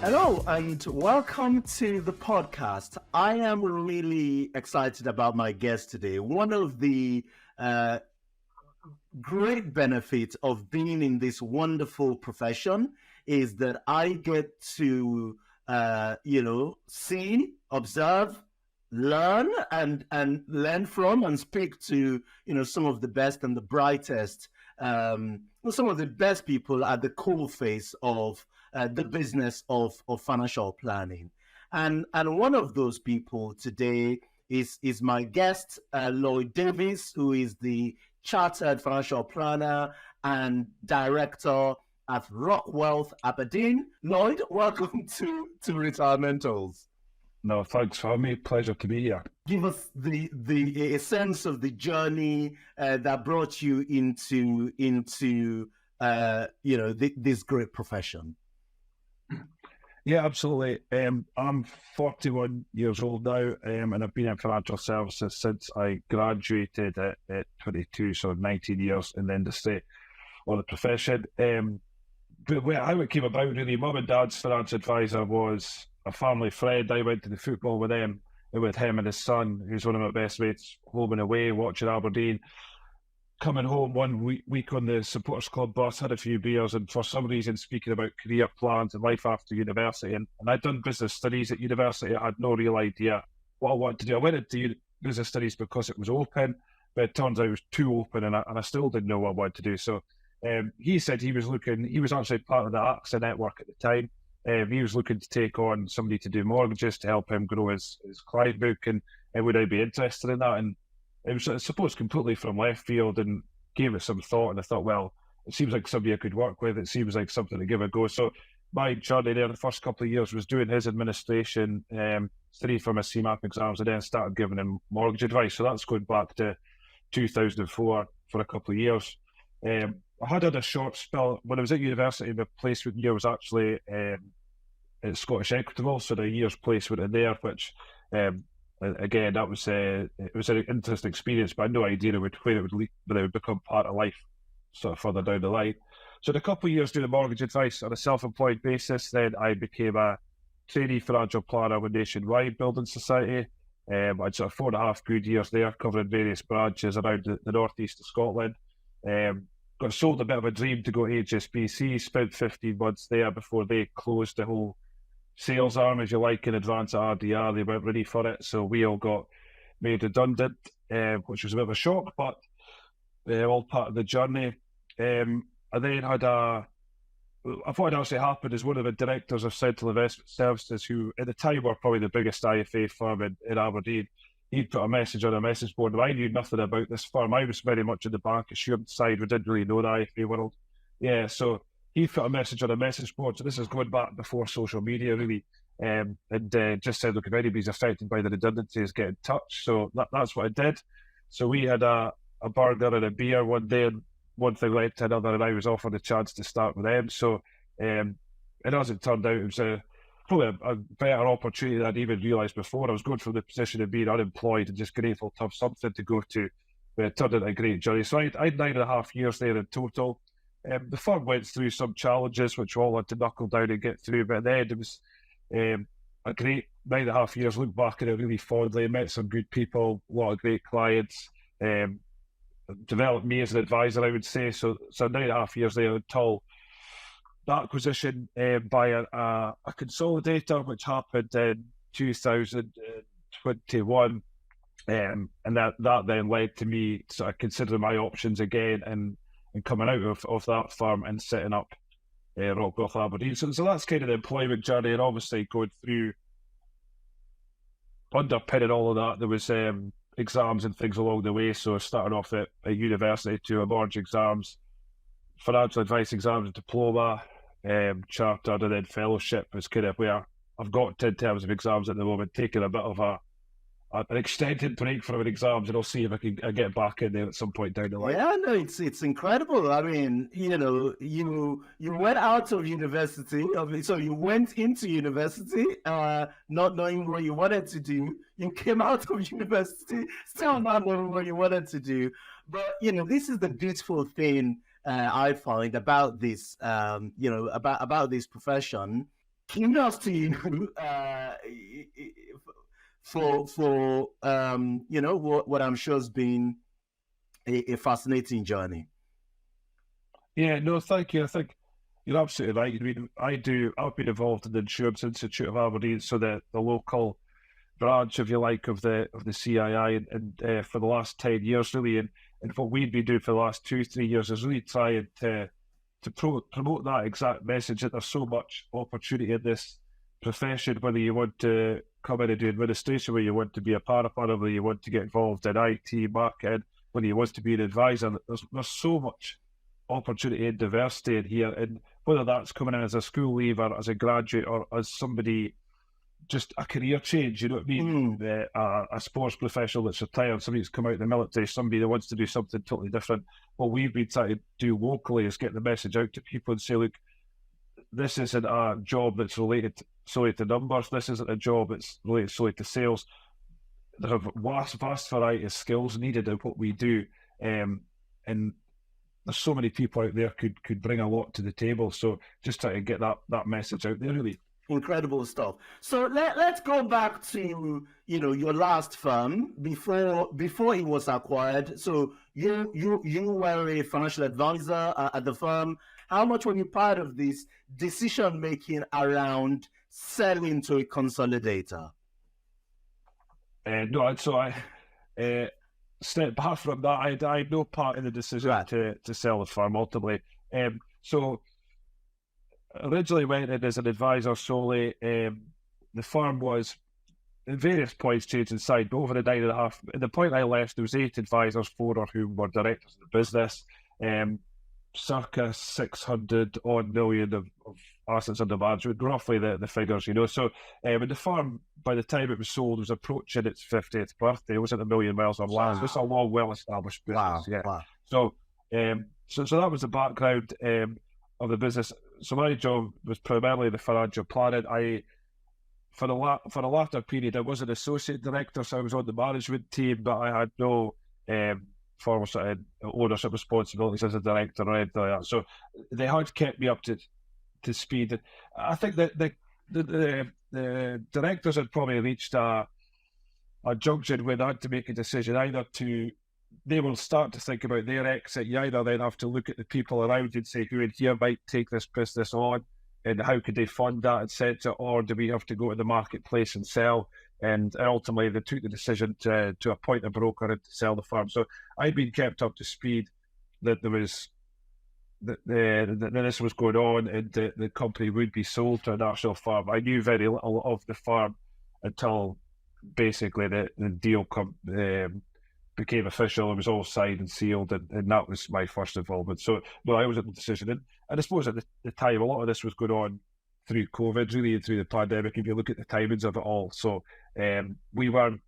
Hello and welcome to the podcast. I am really excited about my guest today. One of the great benefits of being in this wonderful profession is that I get to, see, observe, learn, and learn from and speak to, some of the best and the brightest, some of the best people at the coal face of the business of financial planning. And one of those people today is my guest, Lloyd Davies, who is the Chartered Financial Planner and Director at RockWealth Aberdeen. Lloyd, welcome to Retirementals. No, thanks for having me. Pleasure to be here. Give us a sense of the journey that brought you into this great profession. Yeah, absolutely. I'm 41 years old now, and I've been in financial services since I graduated at 22, so 19 years in the industry or the profession. But how it came about, really, Mum and Dad's finance advisor was a family friend. I went to the football with him and his son, who's one of my best mates, home and away, watching Aberdeen. Coming home one week on the supporters club bus, had a few beers, and for some reason speaking about career plans and life after university. And I'd done business studies at university. I had no real idea what I wanted to do. I went into business studies because it was open, but it turns out it was too open, and I still didn't know what I wanted to do. So he said he was actually part of the AXA network at the time. He was looking to take on somebody to do mortgages to help him grow his client book, and would I be interested in that? And it was, I suppose, completely from left field, and gave it some thought. And I thought, well, it seems like somebody I could work with. It seems like something to give a go. So my journey there, the first couple of years, was doing his administration, studying for my CMAP exams, and then started giving him mortgage advice. So that's going back to 2004 for a couple of years. I had a short spell when I was at university. My placement year was actually at Scottish Equitable, so the year's placement in there, which again, that was it was an interesting experience, but I had no idea where it would become part of life sort of further down the line. So in a couple of years doing mortgage advice on a self-employed basis, then I became a trainee financial planner with Nationwide Building Society. I'd sort of 4.5 good years there, covering various branches around the northeast of Scotland. Got sold a bit of a dream to go to HSBC, spent 15 months there before they closed the whole sales arm, as you like, in advance of RDR. They weren't ready for it, so we all got made redundant, which was a bit of a shock, but all part of the journey. I then had what had actually happened is one of the directors of Central Investment Services, who at the time were probably the biggest IFA firm in Aberdeen, he'd put a message on a message board. Now, I knew nothing about this firm. I was very much in the bank assurance side. We didn't really know the IFA world. Yeah, so he put a message on a message board. So this is going back before social media, really. And just said, look, if anybody's affected by the redundancies, get in touch. So that's what I did. So we had a burger and a beer one day, and one thing led to another, and I was offered a chance to start with them. So, and as it turned out, it was probably a better opportunity than I'd even realised before. I was going from the position of being unemployed and just grateful to have something to go to. But it turned out a great journey. So I had 9.5 years there in total. The firm went through some challenges, which we all had to knuckle down and get through. But at the end, it was a great 9.5 years. Look back at it really fondly. Met some good people, a lot of great clients. Developed me as an advisor, I would say. So 9.5 years there until the acquisition by a consolidator, which happened in 2021. And that then led to me sort of considering my options again and coming out of that firm and setting up RockWealth Aberdeen. So that's kind of the employment journey, and obviously going through, underpinning all of that, there was exams and things along the way. So starting off at university to large exams, financial advice exams, and diploma, chartered, and then fellowship is kind of where I've got to in terms of exams at the moment, taking a bit of an extended break from exams, and I'll see if I can get back in there at some point down the line. Yeah, no, it's incredible. I mean, you went out of university, so you went into university not knowing what you wanted to do. You came out of university still not knowing what you wanted to do. But this is the beautiful thing I find about this, about this profession. kudos to you for what I'm sure has been a fascinating journey. Yeah, no, thank you. I think you're absolutely right. I mean, I've been involved in the Insurance Institute of Aberdeen, so the local branch, if you like, of the CII, and for the last 10 years, really, and what we've been doing for the last 2-3 years is really trying to promote that exact message, that there's so much opportunity in this profession, whether you want to come in and do administration, whether you want to be a paraplanner, whether you want to get involved in IT, marketing, whether you want to be an advisor. There's so much opportunity and diversity in here, and whether that's coming in as a school leaver, as a graduate, or as somebody just a career change, you know what I mean? A sports professional that's retired, somebody that's come out of the military, somebody that wants to do something totally different. What we've been trying to do locally is get the message out to people and say, look, this isn't a job that's related solely to numbers. This isn't a job that's related solely to sales. There's a vast variety of skills needed in what we do, and there's so many people out there could bring a lot to the table. So just try to get that message out there, really. Incredible stuff. So let's go back to your last firm before it was acquired. So you were a financial advisor at the firm. How much were you part of this decision making around selling to a consolidator? No, so I step back from that. I had no part in the decision to sell the firm ultimately. So originally went in as an advisor solely. The firm was at various points changed inside, but over the 9.5, at the point I left, there was 8 advisors, 4 of whom were directors of the business, circa 600 odd million of assets under management, roughly the figures, So when the firm, by the time it was sold, was approaching its 50th birthday. It wasn't a million miles on land. It's a long, well-established business. Wow. So that was the background of the business. So my job was primarily the financial planning. For the latter period, I was an associate director, so I was on the management team, but I had no formal sort of ownership responsibilities as a director or anything like that. So they had kept me up to speed. I think that the directors had probably reached a junction where they had to make a decision they will start to think about their exit. You either then have to look at the people around and say, who in here might take this business on and how could they fund that, etc., or do we have to go to the marketplace and sell? And ultimately they took the decision to appoint a broker and to sell the firm. So I'd been kept up to speed that there was that this was going on and the company would be sold to a national firm. I knew very little of the firm until basically the deal became official. It was all signed and sealed, and that was my first involvement. So, I was at the decision. And I suppose at the time, a lot of this was going on through COVID, really, and through the pandemic, if you look at the timings of it all. So we weren't,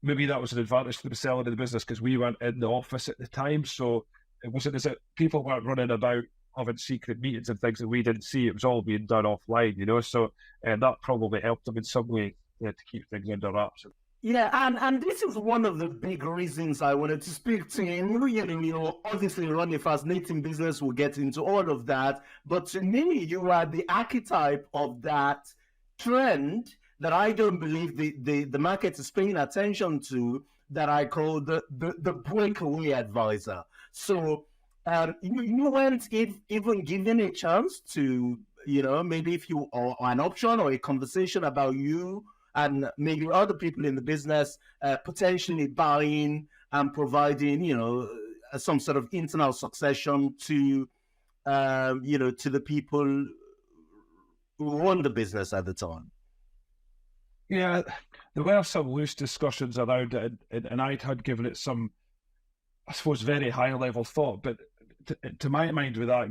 maybe that was an advantage to the selling of the business because we weren't in the office at the time. So it wasn't as if people weren't running about having secret meetings and things that we didn't see. It was all being done offline, So that probably helped them in some way to keep things under wraps. Yeah, and this is one of the big reasons I wanted to speak to you. Obviously run a fascinating business, we'll get into all of that. But to me, you are the archetype of that trend that I don't believe the market is paying attention to, that I call the breakaway advisor. So you weren't even given a chance to, maybe if you or an option or a conversation about you and maybe other people in the business potentially buying and providing, some sort of internal succession to, to the people who own the business at the time. Yeah, there were some loose discussions around it, and I had given it some, I suppose, very high-level thought. But to my mind, with that,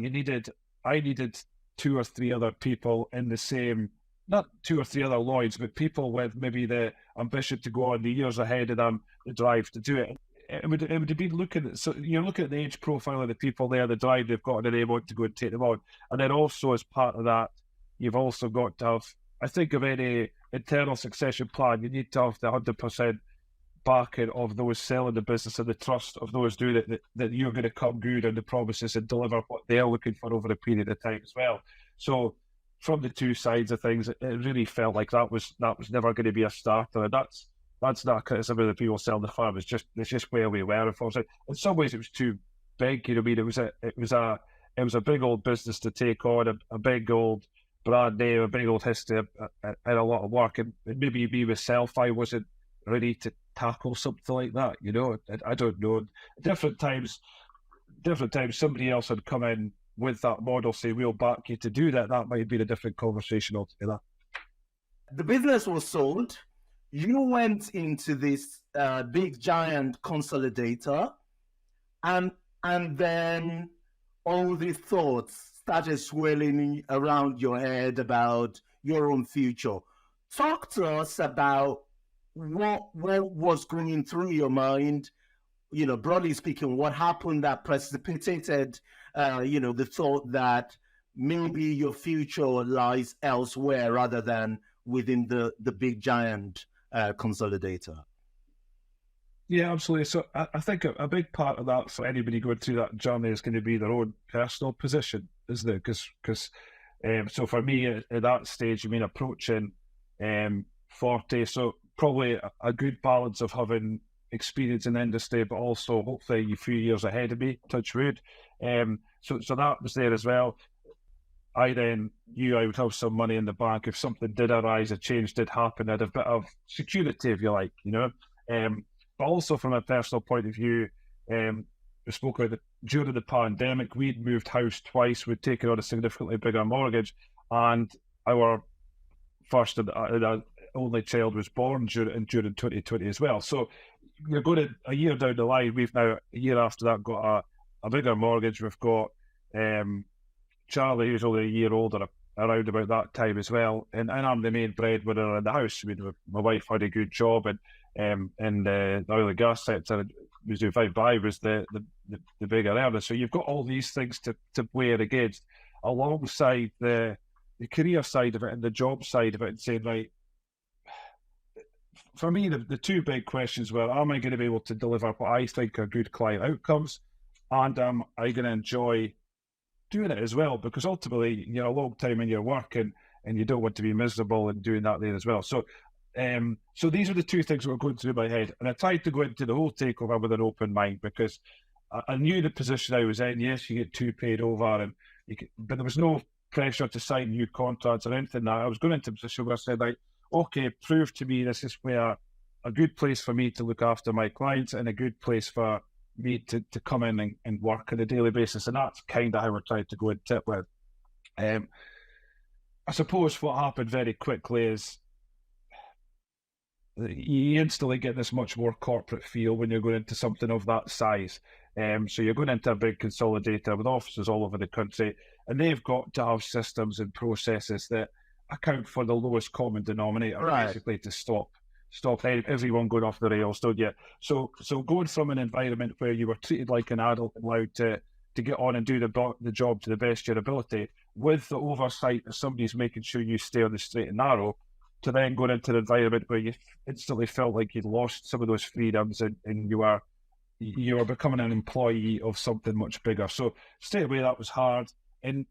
I needed 2 or 3 other people in the same. Not 2 or 3 other Lloyds, but people with maybe the ambition to go on the years ahead of them, the drive to do it. It would have been looking at, so you're looking at the age profile of the people there, the drive they've got, and they want to go and take them on. And then also as part of that, you've also got to have, I think of any internal succession plan, you need to have the 100% backing of those selling the business and the trust of those doing it, that you're going to come good on the promises and deliver what they're looking for over a period of time as well. So from the two sides of things, it really felt like that was never going to be a starter. And that's not a criticism of the people selling the farm. It's just where we were. Unfortunately, in some ways, it was too big. You know, what I mean, it was a big old business to take on, a big old brand name, a big old history, and a lot of work. And maybe me myself, I wasn't ready to tackle something like that. You know, I don't know. Different times, somebody else had come in with that model, say, we'll back you to do that. That might be a different conversation altogether. The business was sold. You went into this big giant consolidator, and then all the thoughts started swirling around your head about your own future. Talk to us about what was going through your mind. You know, broadly speaking, what happened that precipitated, the thought that maybe your future lies elsewhere rather than within the big giant consolidator? Yeah, absolutely. So I think a big part of that for anybody going through that journey is going to be their own personal position, isn't it? Because so for me at that stage, approaching 40, so probably a good balance of having experience in the industry, but also hopefully a few years ahead of me, touch wood. So that was there as well. I then knew I would have some money in the bank if something did arise, a change did happen. I'd have a bit of security, if you like, But also from a personal point of view, we spoke about during the pandemic, we'd moved house twice, we'd taken on a significantly bigger mortgage, and our first and only child was born during 2020 as well. So you're going to a year down the line, we've now, a year after that, got a bigger mortgage. We've got Charlie, who's only a year older, around about that time as well. And I'm the main breadwinner in the house. My wife had a good job, and the oil and gas sector was doing fine, but I was the bigger earner. So you've got all these things to weigh it against, alongside the career side of it and the job side of it, and saying, right, for me, the two big questions were, am I going to be able to deliver what I think are good client outcomes, and am I going to enjoy doing it as well? Because ultimately, you're a long time in your work, and you don't want to be miserable and doing that there as well. So these are the two things that were going through my head, and I tried to go into the whole takeover with an open mind, because I knew the position I was in. Yes, you get 2 paid over, but there was no pressure to sign new contracts or anything. That I was going into a position where I said, like, okay, prove to me this is where a good place for me to look after my clients, and a good place for me to come in and work on a daily basis. And that's kind of how we're trying to go into it with. I suppose what happened very quickly is you instantly get this much more corporate feel when you're going into something of that size. So you're going into a big consolidator with offices all over the country, and they've got to have systems and processes that account for the lowest common denominator, right, basically, to stop everyone going off the rails, don't you? So going from an environment where you were treated like an adult, allowed to get on and do the job to the best of your ability, with the oversight that somebody's making sure you stay on the straight and narrow, to then going into an environment where you instantly felt like you'd lost some of those freedoms, and you are becoming an employee of something much bigger. So straight away that was hard, and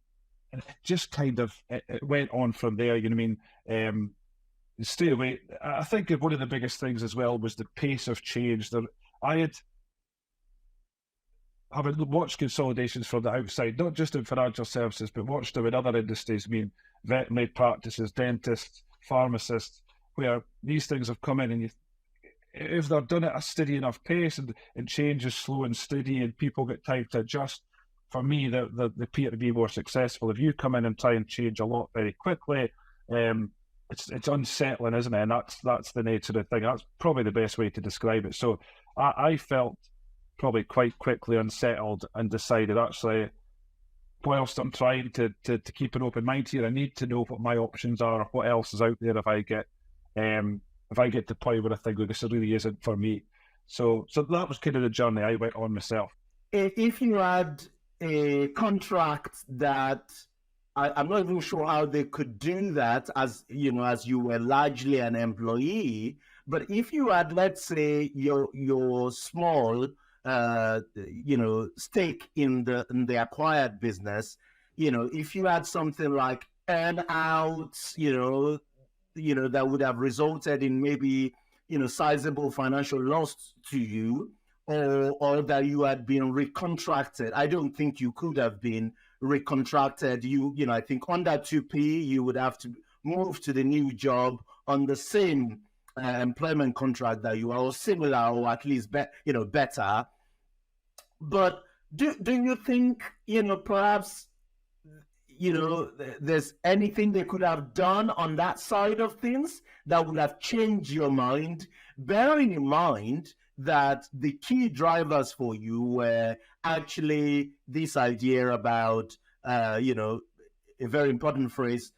it just kind of it went on from there. You know what I mean? Straight away, I think one of the biggest things as well was the pace of change. Having watched consolidations from the outside, not just in financial services, but watched them in other industries. I mean, veterinary practices, dentists, pharmacists, where these things have come in, and if they're done at a steady enough pace, and change is slow and steady, and people get time to adjust, for me, they appear to be more successful. If you come in and try and change a lot very quickly, it's unsettling, isn't it? And that's the nature of the thing. That's probably the best way to describe it. So I felt probably quite quickly unsettled, and decided, actually, whilst I'm trying to keep an open mind here, I need to know what my options are, or what else is out there if I get to the point where I think, this really isn't for me. So that was kind of the journey I went on myself. If you had a contract that I'm not even sure how they could do that, as you were largely an employee, but if you had, let's say, your small stake in the acquired business, if you had something like earn-outs, that would have resulted in maybe, sizable financial loss to you, or that you had been recontracted. I don't think you could have been recontracted. I think under 2P, you would have to move to the new job on the same employment contract that you are, or similar, or at least better. But do you think, perhaps, there's anything they could have done on that side of things that would have changed your mind, bearing in mind that the key drivers for you were actually this idea about, a very important phrase,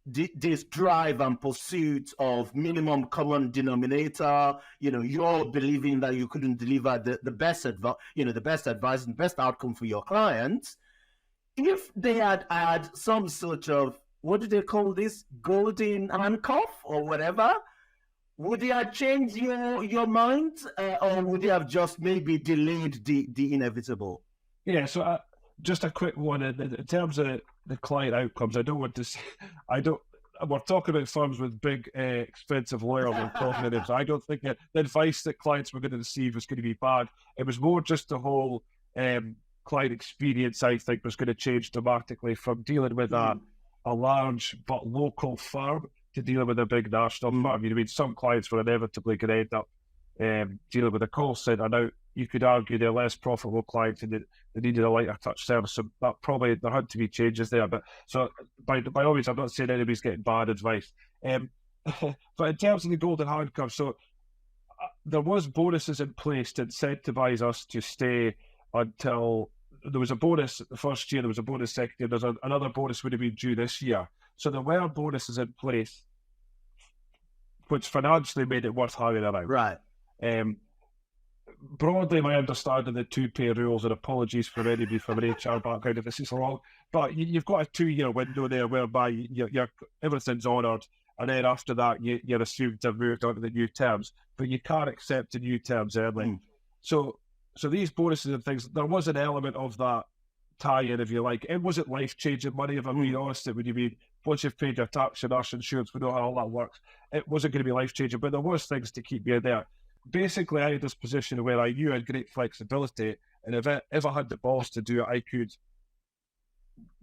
this drive and pursuit of minimum common denominator, you're believing that you couldn't deliver the best advice, the best advice and best outcome for your clients. If they had some sort of, what do they call this, golden handcuff or whatever, would they have changed your mind, or would they have just maybe delayed the inevitable? Yeah, so just a quick one. In terms of the client outcomes, I don't want to say, we're talking about firms with big, expensive lawyers and cognitives. I don't think the advice that clients were going to receive was going to be bad. It was more just the whole client experience, I think, was going to change dramatically from dealing with a large but local firm to dealing with a big national firm. I mean, some clients were inevitably going to end up dealing with a call center. Now, you could argue they're less profitable clients and they needed a lighter touch service. So that probably there had to be changes there. But so by all means, I'm not saying anybody's getting bad advice. But in terms of the golden handcuff, so there was bonuses in place to incentivize us to stay until there was a bonus the first year, there was a bonus second year, there's another bonus would have been due this year. So there were bonuses in place which financially made it worth hanging around. Right. Broadly, my understanding of the 2-pay rules, and apologies for anybody from an HR background if this is wrong, but you've got a 2-year window there whereby you're everything's honoured, and then after that you're assumed to have moved on to the new terms, but you can't accept the new terms early. So these bonuses and things, there was an element of that tie-in, if you like. It wasn't life-changing money, if I'm being honest. It would be, once you've paid your tax and national insurance, we know how all that works. It wasn't going to be life-changing, but there was things to keep me there. Basically, I had this position where I knew I had great flexibility, and if I had the balls to do it, I could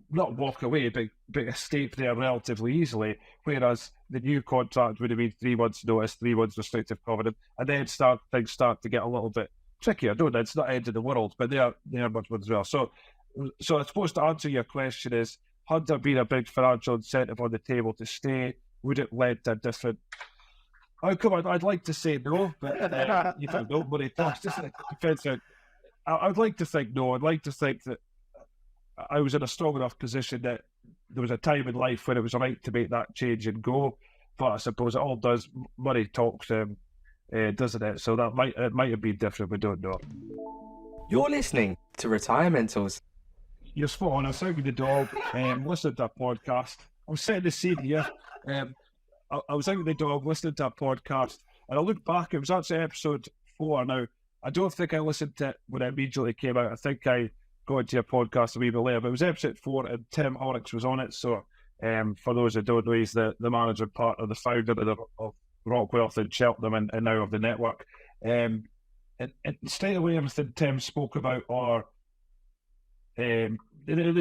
not walk away, but escape there relatively easily, whereas the new contract would have been 3 months notice, 3 months restrictive covenant, and then things start to get a little bit trickier, don't they? It's not the end of the world, but they are much more as well. So I suppose to answer your question is, had there been a big financial incentive on the table to stay, would it lead to a different outcome? I'd like to say no, but you don't know, but it depends. I'd like to think no. I'd like to think that I was in a strong enough position that there was a time in life when it was right to make that change and go. But I suppose it all does, money talks, doesn't it? So it might have been different. We don't know. You're listening to Retirementals. You're spot on. I was out with the dog, listening to a podcast. I'm setting the scene here. I was out with the dog, listening to a podcast, and I looked back. It was actually episode 4. Now, I don't think I listened to it when it immediately came out. I think I got into your podcast a wee bit later, but it was episode 4, and Tim Horrocks was on it. So, for those who don't know, he's the manager part of the founder of RockWealth in Cheltenham and now of the network. And straight away, everything Tim spoke about are the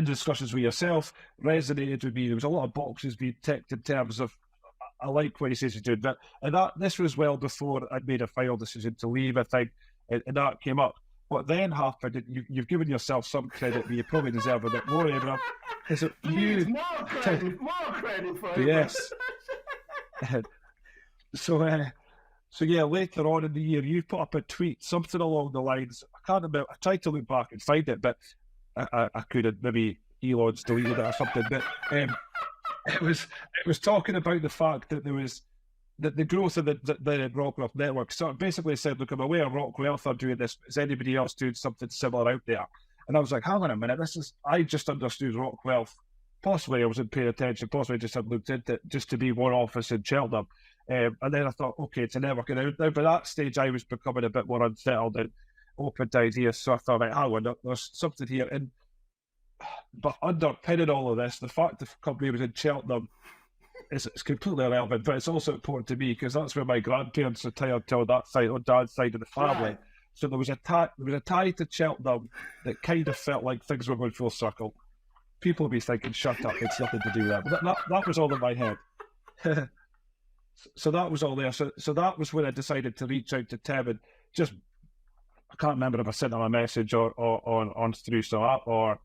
discussions with yourself resonated with me. There was a lot of boxes being ticked in terms of, I like what he says he's doing that. And this was well before I'd made a final decision to leave, I think, and that came up. What then happened, you've given yourself some credit, but you probably deserve a bit more, Abraham. Is it More credit for it. Yes. So yeah, later on in the year, you put up a tweet, something along the lines, I can't remember, I tried to look back and find it, but I couldn't, maybe Elon's deleted it or something, but it was talking about the fact that there was the growth of the RockWealth network. So it basically said, look, I'm aware RockWealth are doing this, is anybody else doing something similar out there? And I was like, hang on a minute, I just understood RockWealth, possibly I wasn't paying attention, possibly I just had looked into it just to be one office in Cheltenham. And then I thought, okay, it's a network. And now by that stage, I was becoming a bit more unsettled and open to ideas. So I thought, right, hang on, there's something here. And but underpinning all of this, the fact the company was in Cheltenham it's completely irrelevant, but it's also important to me because that's where my grandparents retired to on that side, on dad's side of the family. Right. So there was a tie to Cheltenham that kind of felt like things were going full circle. People would be thinking, "Shut up, it's nothing to do with that." But that was all in my head. So that was all there. So that was when I decided to reach out to Tim and just, I can't remember if I sent him a message or on through some app or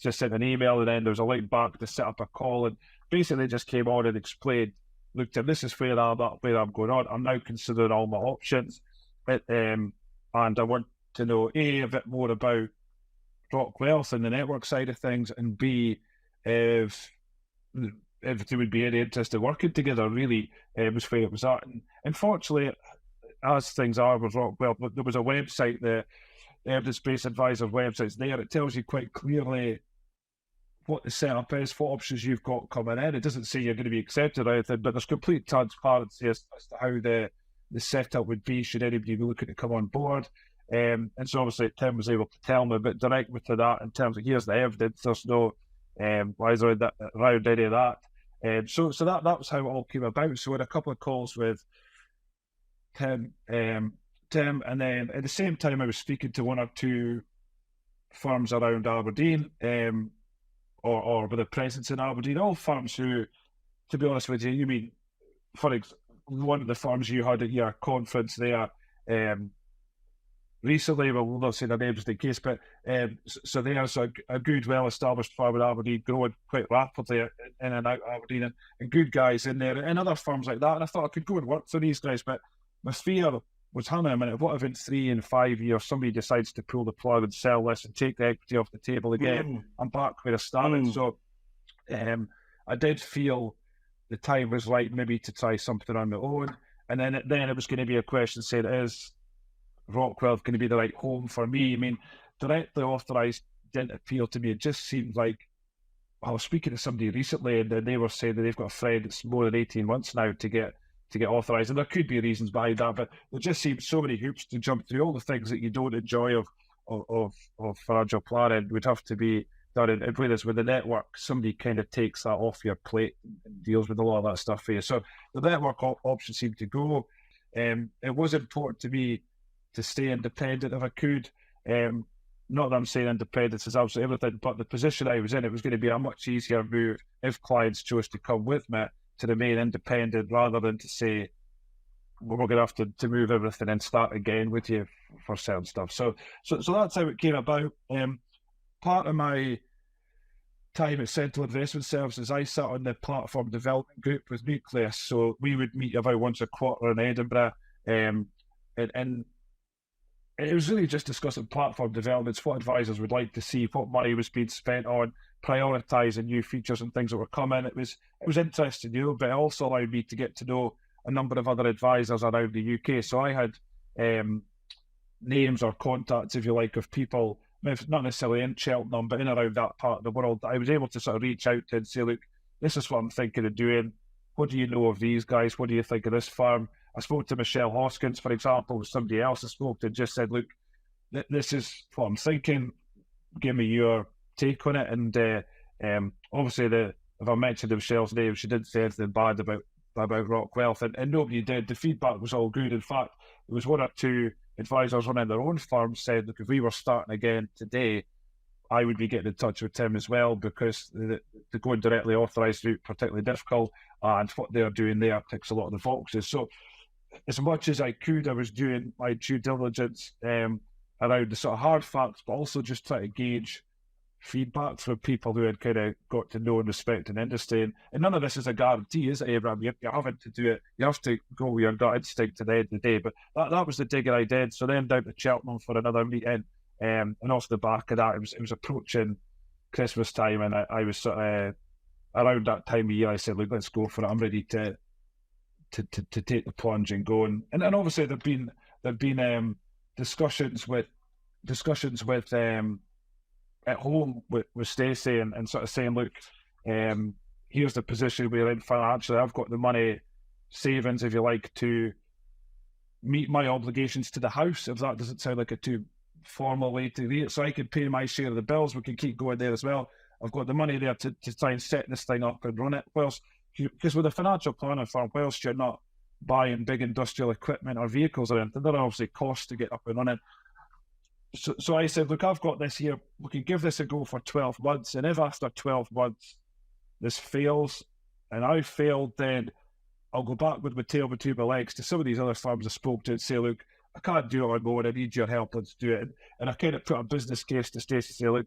just sent an email, and then there was a link back to set up a call, and basically just came on and explained, look, Tim, this is where I'm at, where I'm going on. I'm now considering all my options, and I want to know a bit more about RockWealth and the network side of things, and B, if there would be any interest in working together, really, was where it was at. And unfortunately, as things are with RockWealth, there was a website, the Evidence-Based Advisor website's there. It tells you quite clearly what the setup is, what options you've got coming in. It doesn't say you're going to be accepted or anything, but there's complete transparency as to how the setup would be should anybody be looking to come on board. And so obviously Tim was able to tell me a bit direct with that in terms of here's the evidence, there's no lies around any of that. So that was how it all came about. So we had a couple of calls with Tim, and then at the same time I was speaking to one or two firms around Aberdeen, or with a presence in Aberdeen, all firms who, to be honest with you mean, for one of the firms you had at your conference there recently, well, we'll not say their names in case, but so there's a good, well-established firm in Aberdeen, growing quite rapidly in and out of Aberdeen, and good guys in there, and other firms like that. And I thought I could go and work for these guys, but my fear was, hang on a minute, what if in 3 and 5 years somebody decides to pull the plug and sell this and take the equity off the table again? I'm back where I started. So I did feel the time was right maybe to try something on my own. And then it was going to be a question saying, is RockWealth going to be the right home for me? I mean, directly authorised didn't appeal to me. It just seemed like, I was speaking to somebody recently and they were saying that they've got a friend that's more than 18 months now to get authorised, and there could be reasons behind that, but there just seems so many hoops to jump through. All the things that you don't enjoy of financial planning would have to be done. And whereas with the network, somebody kind of takes that off your plate and deals with a lot of that stuff for you. So the network option seemed to go. It was important to me to stay independent if I could. Not that I'm saying independence is absolutely everything, but the position I was in, it was going to be a much easier move if clients chose to come with me to remain independent rather than to say, we're going to have to move everything and start again with you for certain stuff. So that's how it came about. Part of my time at Central Investment Services, I sat on the platform development group with Nucleus. So we would meet about once a quarter in Edinburgh, and it was really just discussing platform developments, what advisors would like to see, what money was being spent on, prioritising new features and things that were coming. It was interesting, but it also allowed me to get to know a number of other advisors around the UK. So I had names or contacts, if you like, of people, not necessarily in Cheltenham, but in around that part of the world. I was able to sort of reach out to and say, look, this is what I'm thinking of doing. What do you know of these guys? What do you think of this firm? I spoke to Michelle Hoskins, for example, with somebody else I spoke to, and just said, look, this is what I'm thinking. Give me your take on it. And obviously, if I mentioned Michelle's name, she didn't say anything bad about RockWealth, and nobody did. The feedback was all good. In fact, there was one or two advisors running their own firms said, look, if we were starting again today, I would be getting in touch with Tim as well, because the going directly authorised route particularly difficult, and what they're doing there ticks a lot of the boxes. So as much as I could, I was doing my due diligence around the sort of hard facts, but also just try to gauge feedback from people who had kind of got to know and respect an industry. And none of this is a guarantee, is it, Abraham? You're having to do it. You have to go with your gut instinct to the end of the day. But that was the digging I did. So then down to Cheltenham for another meeting. And off the back of that, it was approaching Christmas time, and I was sort of around that time of year. I said, "Look, let's go for it. I'm ready to take the plunge and go." And obviously there've been discussions with at home with Stacey and sort of saying, "Look, here's the position we're in financially. I've got the money, savings, if you like, to meet my obligations to the house." If that doesn't sound like a too formal way to do it, so I could pay my share of the bills. We can keep going there as well. I've got the money there to try and set this thing up and run it. Because with a financial planning firm, whilst you're not buying big industrial equipment or vehicles or anything, there are obviously costs to get up and running. So I said, look, I've got this here. We can give this a go for 12 months. And if after 12 months this fails and I failed, then I'll go back with my tail between my legs to some of these other firms I spoke to and say, look, I can't do it on my own. I need your help. Let's do it. And I kind of put a business case to Stacey and say, look,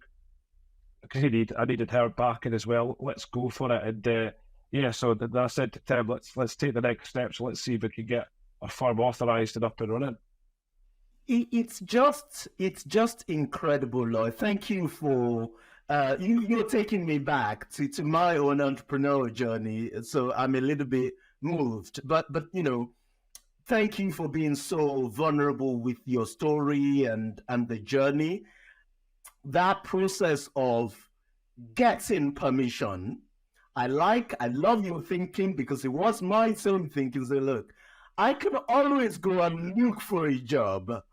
because I needed her backing as well. Let's go for it. And so I said to Tim, let's take the next steps. Let's see if we can get a firm authorised and up and running. It's just incredible, Lloyd. Thank you for you're taking me back to my own entrepreneurial journey. So I'm a little bit moved, but thank you for being so vulnerable with your story and the journey. That process of getting permission, I love your thinking, because it was my own thinking. So look, I can always go and look for a job.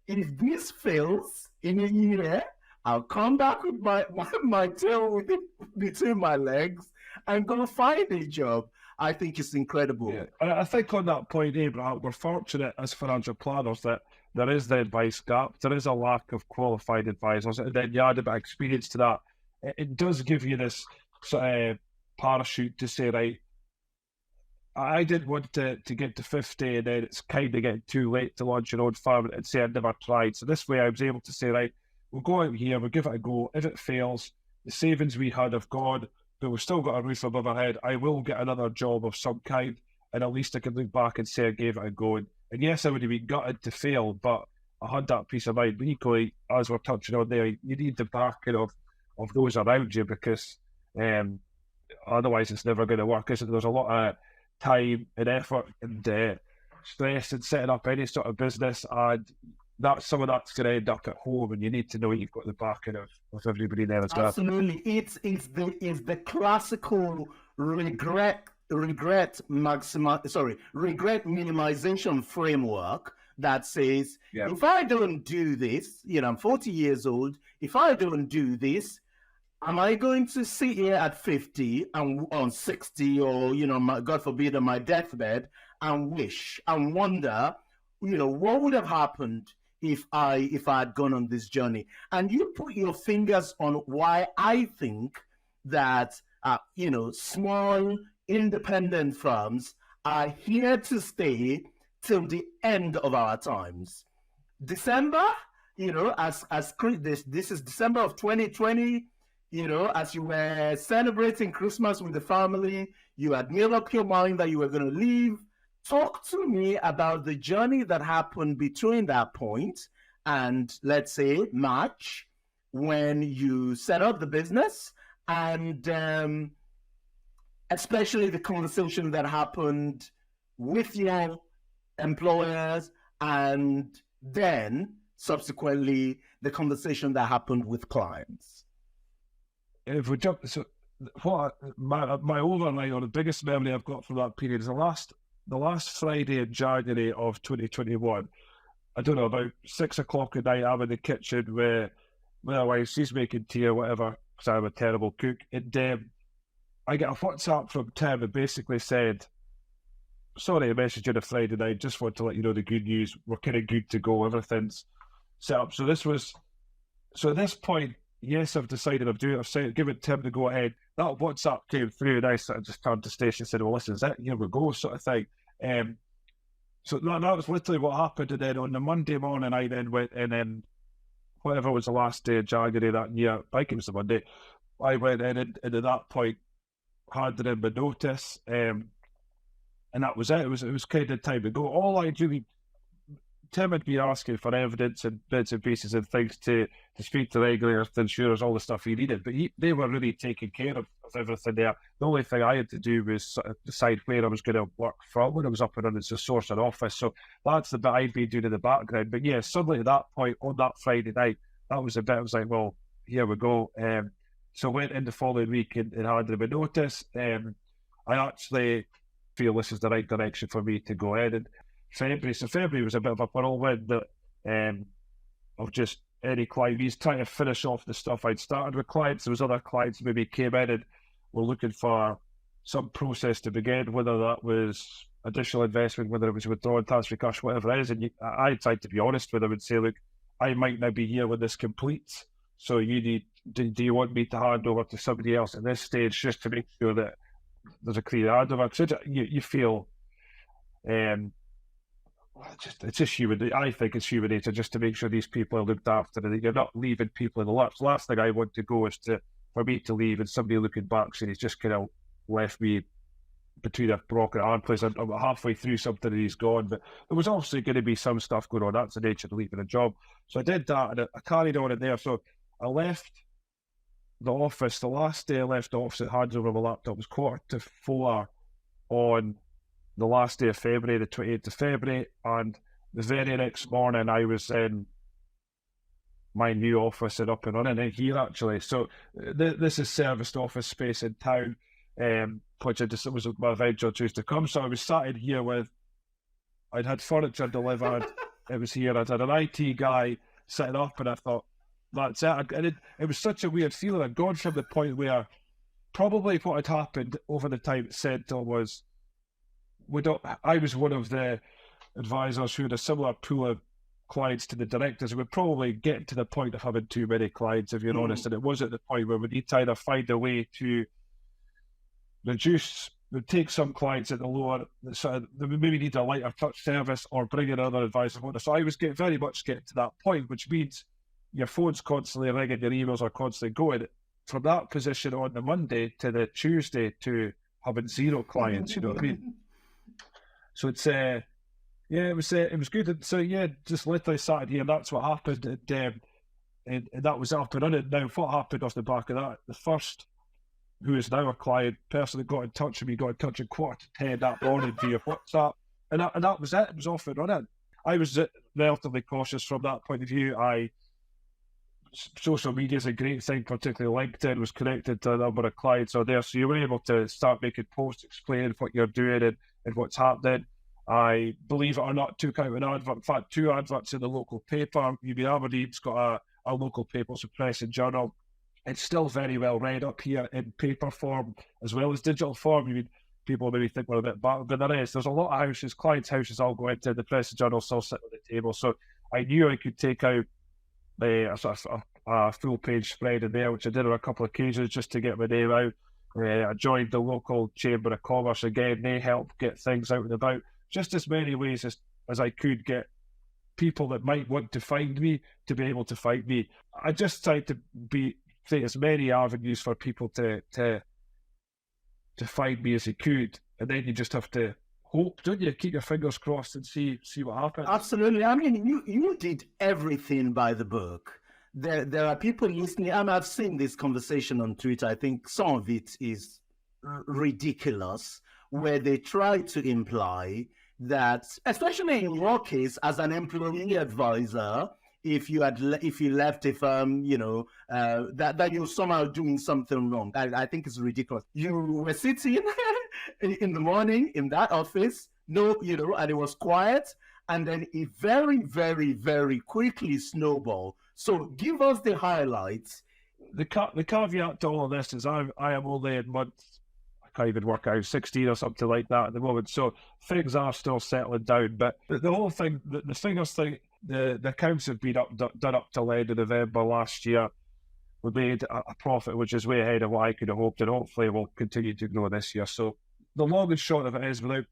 If this fails in a year, I'll come back with my tail between my legs and go find a job. I think it's incredible. Yeah. I think on that point, Abraham, we're fortunate as financial planners that there is the advice gap. There is a lack of qualified advisors. And then you add a bit of experience to that. It does give you this sort of parachute to say, right, I didn't want to get to 50 and then it's kind of getting too late to launch your own firm and say I'd never tried. So this way I was able to say, right, we'll go out here, we'll give it a go. If it fails, the savings we had have gone, but we've still got a roof above our head. I will get another job of some kind, and at least I can look back and say I gave it a go. And yes, I would have been gutted to fail, but I had that peace of mind. But equally, as we're touching on there, you need the backing of those around you, because otherwise it's never going to work. There's a lot of time and effort and stress in setting up any sort of business, and some of that's going to end up at home, and you need to know you've got the backing of everybody there as well. Absolutely, it's the classical regret minimization framework that says, if I don't do this, I'm 40 years old. If I don't do this, am I going to sit here at 50 and on 60, or God forbid, on my deathbed, and wish and wonder, what would have happened if I had gone on this journey? And you put your fingers on why I think that small independent firms are here to stay till the end of our times. December, as this is December of 2020. As you were celebrating Christmas with the family, you had made up your mind that you were going to leave. Talk to me about the journey that happened between that point and, let's say, March, when you set up the business, and especially the conversation that happened with your employers, and then subsequently the conversation that happened with clients. If we jump, so what my overnight, or the biggest memory I've got from that period is the last Friday in January of 2021. I don't know, about 6 o'clock at night, I'm in the kitchen with my wife. She's making tea or whatever, because I'm a terrible cook. And I get a WhatsApp from Tim that basically said, sorry, I messaged you on a Friday night. Just want to let you know the good news. We're kind of good to go. Everything's set up. So at this point, yes, I've decided I'm doing it. I've given Tim to go ahead. That WhatsApp came through, and I sort of just turned to Stacey and said, well, listen, is that here we go, sort of thing. So that was literally what happened. And then on the Monday morning, I then went, and then whatever was the last day of January that year, I think it was the Monday, I went in, and at that point, handed in my notice, and that was it. It was kind of time to go. All I really, Tim had been asking for evidence and bits and pieces and things to speak to regulators, to insurers, all the stuff he needed. But they were really taking care of everything there. The only thing I had to do was sort of decide where I was going to work from when I was up and running as a source and office. So that's the bit I'd been doing in the background. But yeah, suddenly at that point, on that Friday night, that was the bit I was like, well, here we go. So I went in the following week and handed him a notice. I actually feel this is the right direction for me to go ahead. And February was a bit of a whirlwind of just any client. He's trying to finish off the stuff I'd started with clients. There was other clients maybe came in and were looking for some process to begin, whether that was additional investment, whether it was withdrawing transfer cash, whatever it is. And I tried to be honest with them and say, look, I might not be here when this completes. So you need, do you want me to hand over to somebody else at this stage just to make sure that there's a clear handover? Because you feel, it's just human. I think it's human nature just to make sure these people are looked after and that you're not leaving people in the lurch. The last thing I want to go is for me to leave and somebody looking back saying he's just kind of left me between a rock and a hard place. I'm halfway through something and he's gone. But there was obviously going to be some stuff going on. That's the nature of leaving a job. So I did that and I carried on in there. So I left the office. The last day I left the office, it hands over my laptop, was 3:45 on the last day of February, the 28th of February. And the very next morning I was in my new office and up and running in here actually. So this is serviced office space in town, which it was my venture choose to come. So I was sat in here I'd had furniture delivered. It was here. I'd had an IT guy sitting up and I thought, that's it. And it was such a weird feeling. I'd gone from the point where probably what had happened over the time at Centre was I was one of the advisors who had a similar pool of clients to the directors. We're probably getting to the point of having too many clients, if you're honest. And it was at the point where we need to either find a way to take some clients at the lower, so we maybe need a lighter touch service or bring in another advisor. So I was very much getting to that point, which means your phone's constantly ringing, your emails are constantly going. From that position on the Monday to the Tuesday to having zero clients, you know what I mean? So it's it was good. And so just literally sat here, and that's what happened. And that was up and running. Now, what happened off the back of that? The first, who is now a client, person that got in touch with me, got in touch at 9:45 that morning via WhatsApp, and that was it. It was off and running. I was relatively cautious from that point of view. Social media is a great thing, particularly LinkedIn was connected to a number of clients on there, so you were able to start making posts explaining what you're doing and what's happening. I, believe it or not, took out an advert, in fact 2 adverts in the local paper. Aberdeen's got a local paper, it's a press and journal. It's still very well read up here in paper form as well as digital form. I mean, people maybe think we're a bit back, but there's a lot of houses, clients' houses all go into the press and journal, still sit on the table. So I knew I could take out a full page spread in there, which I did on a couple of occasions just to get my name out. I joined the local Chamber of Commerce again. They helped get things out and about, just as many ways as I could get people that might want to find me to be able to find me. I just tried to create as many avenues for people to find me as they could, and then you just have to hope, don't you? Keep your fingers crossed and see what happens. Absolutely. I mean, you did everything by the book. There are people listening. I mean, I've seen this conversation on Twitter. I think some of it is ridiculous, where they try to imply that, especially in your case, as an employee advisor, if you left a firm, that you're somehow doing something wrong. I think it's ridiculous. You were sitting in the morning in that office, and it was quiet, and then it very, very, very quickly snowballed. So give us the highlights. The caveat to all of this is I am only in month, I can't even work out, 16 or something like that at the moment. So things are still settling down. But the whole thing, the figures thing, the accounts have been done up till the end of November last year. We made a profit which is way ahead of what I could have hoped, and hopefully will continue to grow this year. So the long and short of it is, without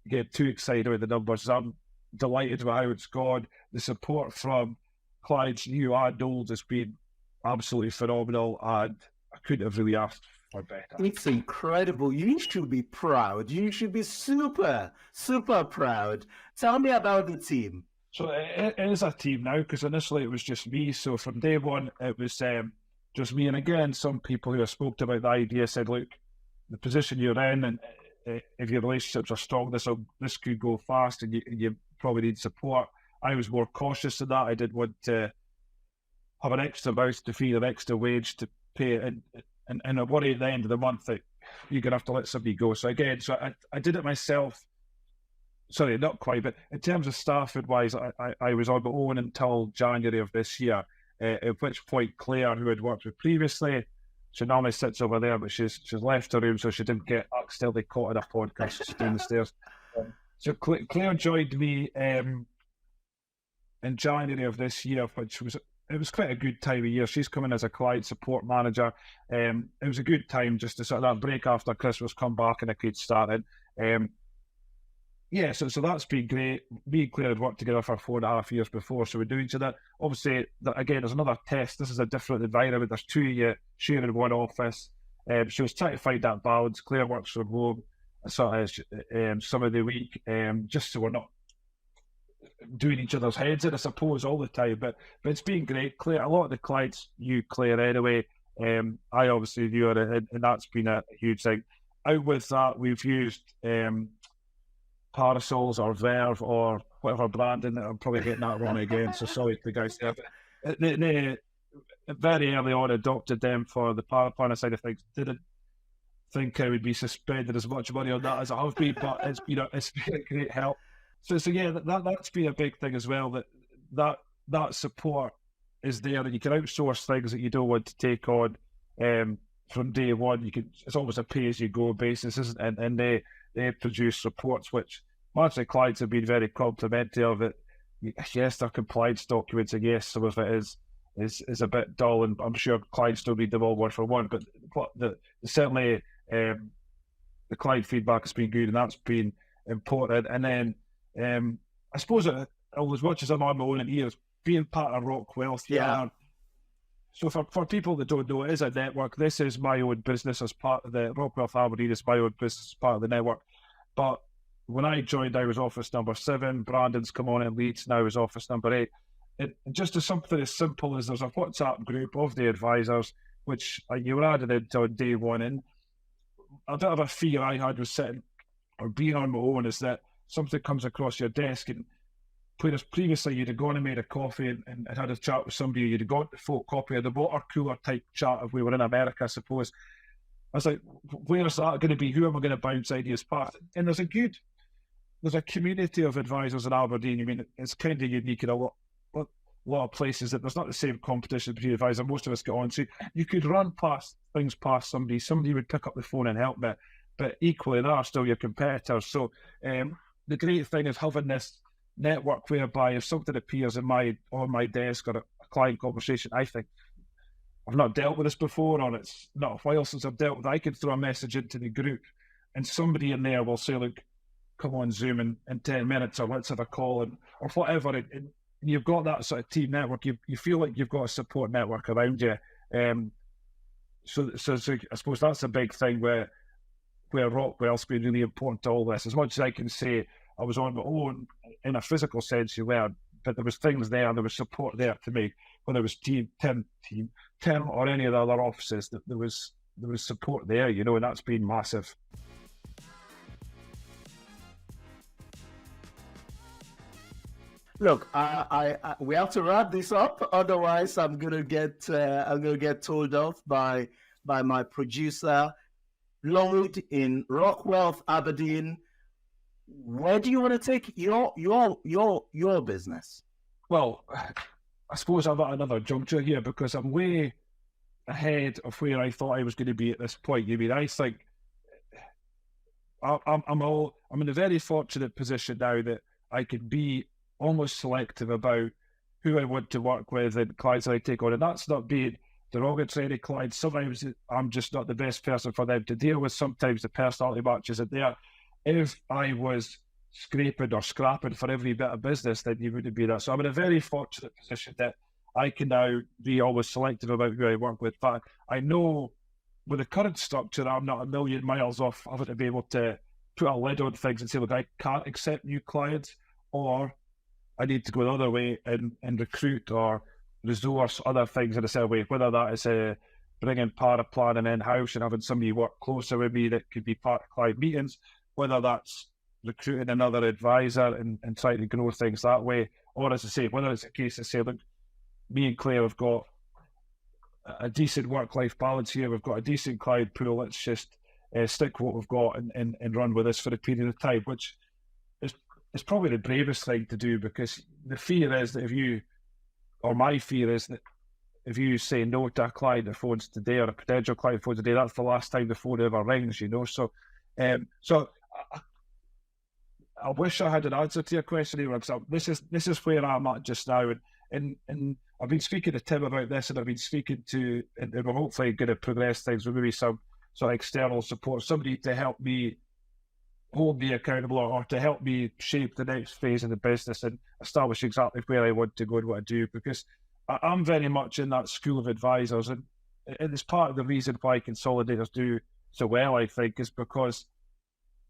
getting too excited with the numbers, I'm delighted with how it's gone. The support from clients, new and old, has been absolutely phenomenal, and I couldn't have really asked for better. It's incredible. You should be proud. You should be super, super proud. Tell me about the team. So it is a team now, because initially it was just me. So from day one, it was just me. And again, some people who I spoke to about the idea said, look, the position you're in, and if your relationships are strong, this could go fast, and you probably need support. I was more cautious than that. I didn't want to have an extra mouth to feed, an extra wage to pay, and I worry at the end of the month that you're going to have to let somebody go. So again, I did it myself. Sorry, not quite, but in terms of staffing wise, I was on my own until January of this year. at which point Claire, who had worked with previously, she normally sits over there, but she's left her room so she didn't get accidentally caught in a podcast. She's down the stairs. So Claire joined me in January of this year, which was quite a good time of year. She's coming as a client support manager. It was a good time just to sort of that break after Christmas, come back and I could start it. So that's been great. Me and Claire had worked together for 4.5 years before, so we're doing so that. Obviously, again, there's another test. This is a different environment. There's two of you sharing one office. She was trying to find that balance. Claire works from home some of the week, just so we're not doing each other's heads in, I suppose, all the time. But it's been great. Claire, a lot of the clients knew Claire anyway. I obviously knew her, and that's been a huge thing. Out with that, we've used Parasols or Verve or whatever branding. I'm probably getting that wrong again, so sorry to the guys there. But they very early on adopted them for the power planner side of things. Didn't think I would be suspended as much money on that as I have been, but it's been a great help. So yeah, that's been a big thing as well. That support is there, and you can outsource things that you don't want to take on from day one. It's almost a pay as you go basis, isn't it? And they produce reports which most clients have been very complimentary of it. Yes, they're compliance documents, and yes, some of it is a bit dull, and I'm sure clients don't read them all one for one. But certainly the client feedback has been good, and that's been important. And then I suppose as much as I'm on my own in ears, being part of RockWealth. Yeah. So for people that don't know, it is a network. This is my own business as part of the RockWealth Aberdeen. Is my own business as part of the network. But when I joined, I was office number 7. Brandon's come on in Leeds, now is office number 8. It just as something as simple as there's a WhatsApp group of the advisors, which you were added into on day one. And a bit of a fear I had was sitting or being on my own is that something comes across your desk, and whereas previously you'd have gone and made a coffee and had a chat with somebody, you'd have got the photocopy of the water cooler type chat if we were in America, I suppose. I was like, where's that going to be? Who am I going to bounce ideas past? And there's a community of advisors in Aberdeen. I mean, it's kind of unique in a lot of places that there's not the same competition between advisors. Most of us get on. So you could run things past somebody would pick up the phone and help me, but equally they are still your competitors. So the great thing is having this network whereby if something appears on my desk or a client conversation, I think I've not dealt with this before, or it's not a while since I've dealt with it, I can throw a message into the group and somebody in there will say, look, come on Zoom in 10 minutes, or let's have a call, or whatever. And you've got that sort of team network. You feel like you've got a support network around you. So I suppose that's a big thing where RockWealth's been really important to all this. As much as I can say I was on my own in a physical sense, you learn, but there was things there, there was support there to me. When there was Tim or any of the other offices, that there was support there, and that's been massive. Look, we have to wrap this up. Otherwise, I'm gonna get told off by my producer, Lloyd in RockWealth Aberdeen. Where do you want to take your business? Well, I suppose I'm at another juncture here because I'm way ahead of where I thought I was going to be at this point. I mean, I think I'm in a very fortunate position now that I can be almost selective about who I want to work with and clients I take on. And that's not being derogatory clients. Sometimes I'm just not the best person for them to deal with. Sometimes the personality match isn't there. If I was scraping or scrapping for every bit of business, then you wouldn't be that. So I'm in a very fortunate position that I can now be always selective about who I work with. But I know with the current structure, I'm not a million miles off having to be able to put a lid on things and say, look, I can't accept new clients, or I need to go the other way and recruit or resource other things in a certain way, whether that is bringing para planning in-house and having somebody work closer with me that could be part of client meetings, whether that's recruiting another advisor and trying to grow things that way, or as I say, whether it's a case of say, look, me and Claire have got a decent work-life balance here, we've got a decent client pool, let's just stick what we've got and run with this for a period of time, which is probably the bravest thing to do, because the fear is that my fear is that if you say no to a client that phones today or a potential client phones today, that's the last time the phone ever rings, you know. So, I wish I had an answer to your question, Abraham. So this is where I'm at just now, and I've been speaking to Tim about this, and I've been speaking to, and we're hopefully going to progress things with maybe some sort of external support, somebody to help me hold me accountable or to help me shape the next phase of the business and establish exactly where I want to go and what I do, because I'm very much in that school of advisors, and it's part of the reason why consolidators do so well, I think, is because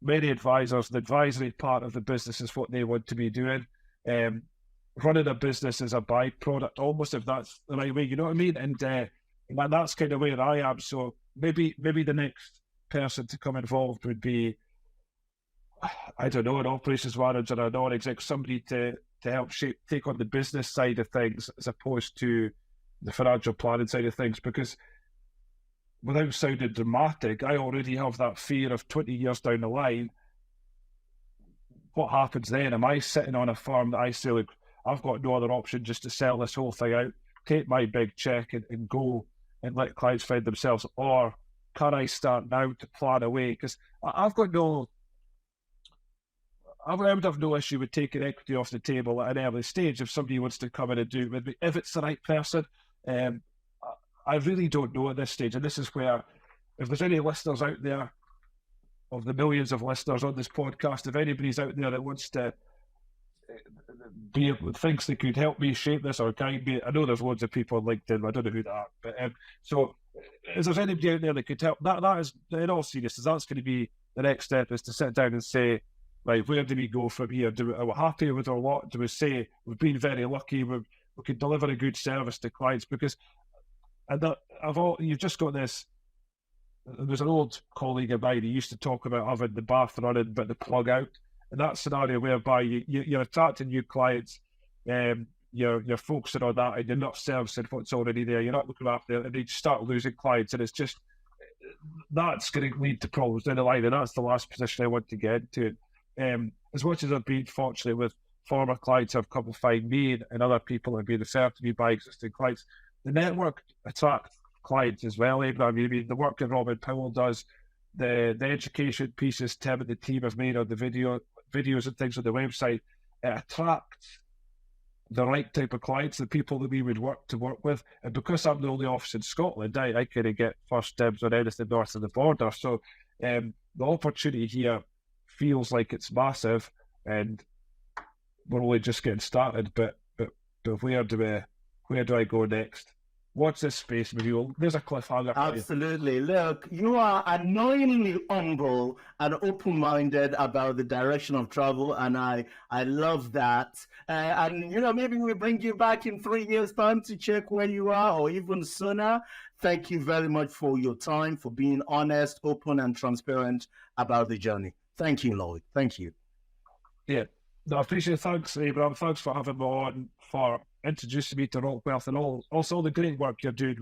many advisors, the advisory part of the business is what they want to be doing. Running a business is a byproduct, almost, if that's the right way, you know what I mean? And that's kind of where I am. So maybe the next person to come involved would be, I don't know, an operations manager or a non-exec, somebody to help take on the business side of things as opposed to the financial planning side of things, because without sounding dramatic, I already have that fear of 20 years down the line. What happens then? Am I sitting on a farm that I say, look, I've got no other option just to sell this whole thing out, take my big check and go and let clients find themselves? Or can I start now to plan away? Because I would have no issue with taking equity off the table at an early stage if somebody wants to come in and do it with me, if it's the right person. I really don't know at this stage, and this is where, if there's any listeners out there, of the millions of listeners on this podcast, if anybody's out there that wants to thinks they could help me shape this or guide me, I know there's loads of people on LinkedIn, I don't know who they are, but so if there's anybody out there that could help, that is, in all seriousness, that's going to be the next step, is to sit down and say, right, where do we go from here? Are we happy with our lot? Do we say we've been very lucky, we can deliver a good service to clients? Because you've just got this. There's an old colleague of mine who used to talk about having the bath running but the plug out, and that scenario whereby you're attracting new clients, you're focusing on that, and you're not servicing what's already there. You're not looking after it, and you start losing clients, and it's just, that's going to lead to problems down the line, and that's the last position I want to get into. As much as I've been fortunate with former clients who have come to find me and other people have been referred to me by existing clients, the network attracts clients as well, Abraham. I mean, the work that Robin Powell does, the education pieces Tim and the team have made on the videos and things on the website, it attracts the right type of clients, the people that we would work with. And because I'm the only office in Scotland, I kind of get first dibs on anything north of the border. So the opportunity here feels like it's massive, and we're only just getting started. But where do I go next? What's this space review? There's a cliffhanger. Absolutely. Look, you are annoyingly humble and open-minded about the direction of travel, and I love that. And, maybe we'll bring you back in 3 years' time to check where you are, or even sooner. Thank you very much for your time, for being honest, open, and transparent about the journey. Thank you, Lloyd. Thank you. Yeah. No, I appreciate it. Thanks, Abraham. Thanks for having me on, for introducing me to RockWealth, and also all the great work you're doing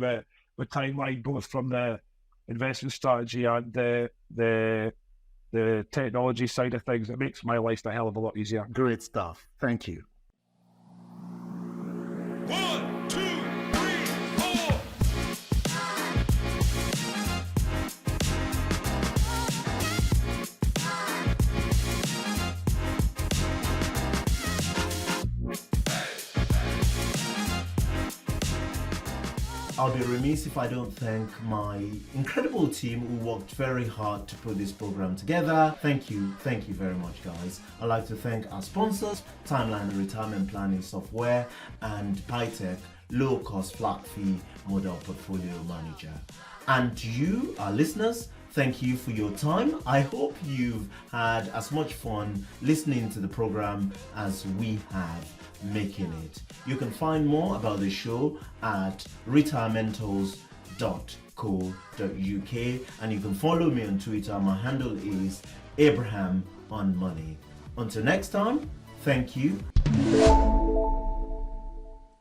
with Timeline, both from the investment strategy and the technology side of things. It makes my life a hell of a lot easier. Great stuff. Thank you. 1, 2, 3, 4. I'll be remiss if I don't thank my incredible team who worked very hard to put this program together. Thank you very much, guys. I'd like to thank our sponsors, Timeline Retirement Planning Software, and PyTech, low-cost flat-fee model portfolio manager. And you, our listeners, thank you for your time. I hope you've had as much fun listening to the program as we have making it. You can find more about the show at retirementals.co.uk, and you can follow me on Twitter. My handle is Abraham on Money. Until next time, thank you.